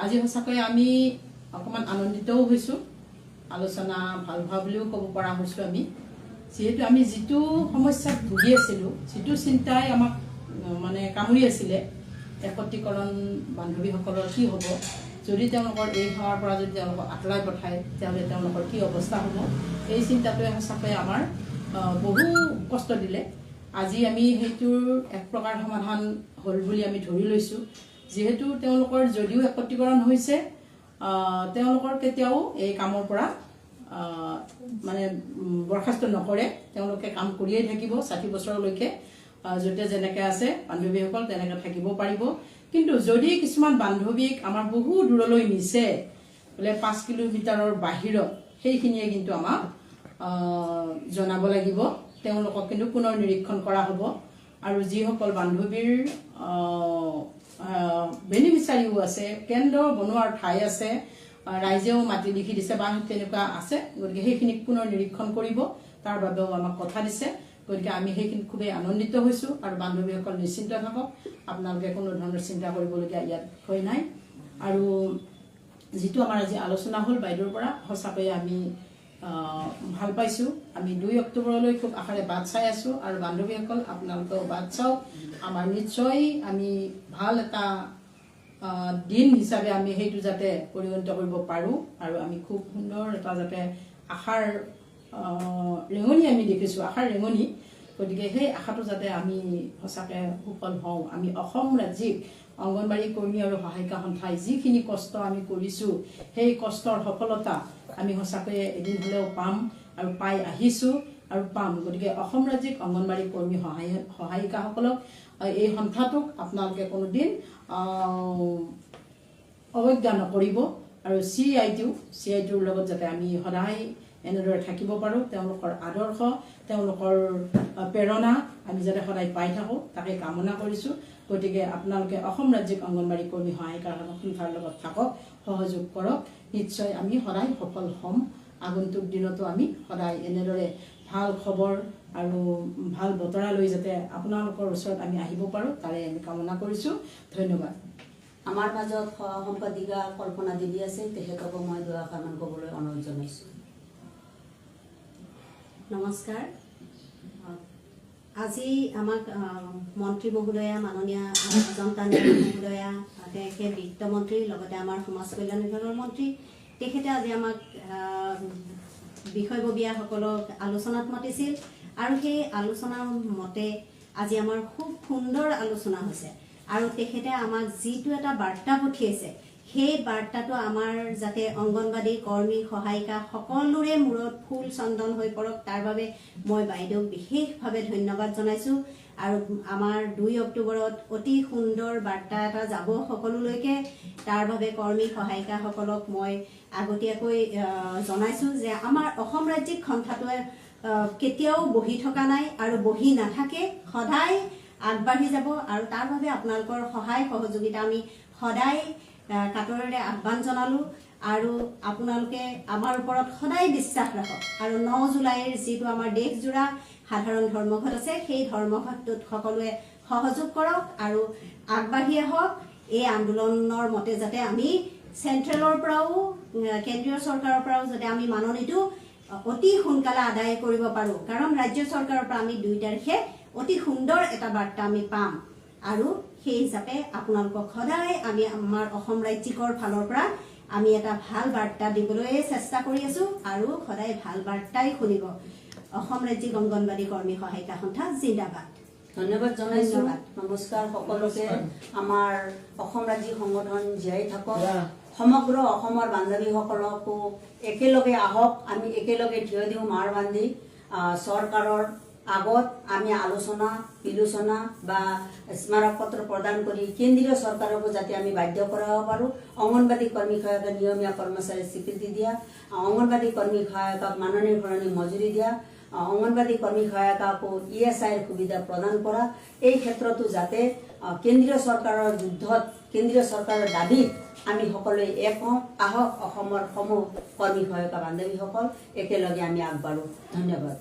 আজি সঁচাকৈ আমি অকমান আনন্দিতও হৈছোঁ আলোচনা ভাল হোৱা বুলিও ক'ব পৰা হৈছোঁ আমি যেহেতু আমি যিটো সমস্যাত ভুগি আছিলোঁ যিটো চিন্তাই আমাক মানে কামুৰি আছিলে একত্ৰীকৰণ বান্ধৱীসকলৰ কি হ'ব যদি তেওঁলোকৰ এই সেৱাৰ পৰা যদি তেওঁলোকক আঁতৰাই পঠায় তেতিয়াহ'লে তেওঁলোকৰ কি অৱস্থা হ'ব এই চিন্তাটোৱে সঁচাকৈ আমাৰ বহু কষ্ট দিলে আজি আমি সেইটোৰ এক প্ৰকাৰ সমাধান হ'ল বুলি আমি ধৰি লৈছোঁ যেহেতু তেওঁলোকৰ যদিও একত্ৰীকৰণ হৈছে তেওঁলোকৰ কেতিয়াও এই কামৰ পৰা মানে বৰখাস্ত নকৰে তেওঁলোকে কাম কৰিয়েই থাকিব 60 বছৰলৈকে যতে যেনেকৈ আছে বান্ধৱীসকল তেনেকৈ থাকিব পাৰিব কিন্তু যদি কিছুমান বান্ধৱীক আমাৰ বহু দূৰলৈ নিছে বোলে 5 কিলোমিটাৰৰ বাহিৰত সেইখিনিয়ে কিন্তু আমাক জনাব লাগিব তেওঁলোকক কিন্তু পুনৰ নিৰীক্ষণ কৰা হ'ব আৰু যিসকল বান্ধৱীৰ বেনিফিচিয়াৰীও আছে কেন্দ্ৰ বনোৱাৰ ঠাই আছে ৰাইজেও মাটি লিখি দিছে বা তেনেকুৱা আছে গতিকে সেইখিনিক পুনৰ নিৰীক্ষণ কৰিব তাৰ বাবেও আমাক কথা দিছে গতিকে আমি সেইখিনি খুবেই আনন্দিত হৈছোঁ আৰু বান্ধৱীসকল নিশ্চিন্ত থাকক আপোনালোকে কোনো ধৰণৰ চিন্তা কৰিবলগীয়া ইয়াত হয় নাই আৰু যিটো আমাৰ আজি আলোচনা হ'ল বাইদেউৰ পৰা সঁচাকৈ আমি ভাল পাইছোঁ আমি 2 অক্টোবৰলৈ খুব আশাৰে বাট চাই আছোঁ আৰু বান্ধৱীসকল আপোনালোকেও বাট চাওক আমাৰ নিশ্চয় আমি ভাল এটা দিন হিচাপে আমি সেইটো যাতে পৰিগণিত কৰিব পাৰোঁ আৰু আমি খুব সুন্দৰ এটা যাতে আশাৰ ৰেঙনি আমি দেখিছোঁ আশাৰ ৰেঙনি গতিকে সেই আশাটো যাতে আমি সঁচাকৈ সফল হওঁ আমি অসম ৰাজ্যিক অংগনবাড়ী কৰ্মী আৰু সহায়িকা সন্থাই যিখিনি কষ্ট আমি কৰিছোঁ সেই কষ্টৰ সফলতা আমি সঁচাকৈয়ে এদিন হ'লেও পাম আৰু পাই আহিছোঁ আৰু পাম গতিকে অসম ৰাজ্যিক অংগনবাড়ী কৰ্মী সহায়িকাসকলক এই সন্থাটোক আপোনালোকে কোনোদিন অৱজ্ঞা নকৰিব আৰু CITৰ লগত যাতে আমি সদায় এনেদৰে থাকিব পাৰোঁ তেওঁলোকৰ আদৰ্শ তেওঁলোকৰ প্ৰেৰণা আমি যাতে সদায় পাই থাকোঁ তাকে কামনা কৰিছোঁ গতিকে আপোনালোকে অসম ৰাজ্যিক অংগনবাড়ী কৰ্মী সহায়িকা সন্থাৰ লগত থাকক সহযোগ কৰক নিশ্চয় আমি সদায় সফল হ'ম আগন্তুক দিনতো আমি সদায় এনেদৰে ভাল খবৰ আৰু ভাল বতৰা লৈ যাতে আপোনালোকৰ ওচৰত আমি আহিব পাৰোঁ তাৰে আমি কামনা কৰিছোঁ ধন্যবাদ আমাৰ মাজত সম্পাদিকা কল্পনা দেৱী আছে তেখেতকো মই দুআষাৰমান ক'বলৈ অনুৰোধ জনাইছোঁ নমস্কাৰ আজি আমাক মন্ত্ৰী মহোদয়া মাননীয় জনতা ন্যায় মহোদয়া তেখেতে বিত্তমন্ত্ৰী লগতে আমাৰ সমাজ কল্যাণ বিভাগৰ মন্ত্ৰী তেখেতে আজি আমাক বিষয়ববীয়াসকলক আলোচনাত মাতিছিল আৰু সেই আলোচনাৰ মতে আজি আমাৰ খুব সুন্দৰ আলোচনা হৈছে আৰু তেখেতে আমাক যিটো এটা বাৰ্তা পঠিয়াইছে সেই বাৰ্তাটো আমাৰ যাতে অংগনবাড়ী কৰ্মী সহায়িকা সকলোৰে মূৰত ফুল চন্দন হৈ পৰক তাৰ বাবে মই বাইদেউক বিশেষভাৱে ধন্যবাদ জনাইছোঁ আৰু আমাৰ 2 অক্টোবৰত অতি সুন্দৰ বাৰ্তা এটা যাব সকলোলৈকে তাৰ বাবে কৰ্মী সহায়িকাসকলক মই আগতীয়াকৈ জনাইছোঁ যে আমাৰ অসম ৰাজ্যিক সন্থাটোৱে কেতিয়াও বহি থকা নাই আৰু বহি নাথাকে সদায় আগবাঢ়ি যাব আৰু তাৰ বাবে আপোনালোকৰ সহায় সহযোগিতা আমি সদায় কাটৰেৰে আহ্বান জনালোঁ আৰু আপোনালোকে আমাৰ ওপৰত সদায় বিশ্বাস ৰাখক আৰু 9 জুলাইৰ যিটো আমাৰ দেশজোৰা সাধাৰণ ধৰ্মঘট আছে সেই ধৰ্মঘটটোত সকলোৱে সহযোগ কৰক আৰু আগবাঢ়ি আহক এই আন্দোলনৰ মতে যাতে আমি চেণ্ট্ৰেলৰ পৰাও কেন্দ্ৰীয় চৰকাৰৰ পৰাও যাতে আমি মাননীটো অতি সোনকালে আদায় কৰিব পাৰোঁ কাৰণ ৰাজ্য চৰকাৰৰ পৰা আমি 2 তাৰিখে অতি সুন্দৰ এটা বাৰ্তা আমি পাম আৰু সেই হিচাপে আপোনালোকক সদায় আমি আমাৰ অসম ৰাজ্যিকৰ ফালৰ পৰা আমি এটা ভাল বাৰ্তা দিবলৈ চেষ্টা কৰি আছোঁ আৰু সদায় ভাল বাৰ্তাই শুনিব অসম ৰাজ্যিক অংগনবাড়ী কৰ্মী সহায়িকা সন্থা জিন্দাবাদ ধন্যবাদ জনাইছোঁ নমস্কাৰ সকলোকে আমাৰ অসম ৰাজ্যিক সংগঠন জীয়াই থাকক সমগ্ৰ অসমৰ বান্ধৱীসকলকো একেলগে আহক আমি একেলগে থিয় দিওঁ মাৰ বান্ধি চৰকাৰৰ আগত আমি আলোচনা বিলোচনা বা স্মাৰক পত্ৰ প্ৰদান কৰি কেন্দ্ৰীয় চৰকাৰকো যাতে আমি বাধ্য কৰাব পাৰোঁ অংগনবাড়ী কৰ্মী সহায়িকা নিয়মীয়া কৰ্মচাৰীৰ স্বীকৃতি দিয়া অংগনবাড়ী কৰ্মী সহায়িকাক মাননি সলনি মজুৰি দিয়া অংগনবাড়ী কৰ্মী সহায়িকাকো ESIৰ সুবিধা প্ৰদান কৰা এই ক্ষেত্ৰতো যাতে কেন্দ্ৰীয় চৰকাৰৰ যুদ্ধত কেন্দ্ৰীয় চৰকাৰৰ দাবীত আমি সকলোৱে এক হওঁ আহক অসমৰ সমূহ কৰ্মী সহায়িকা বান্ধৱীসকল একেলগে আমি আগবাঢ়ো ধন্যবাদ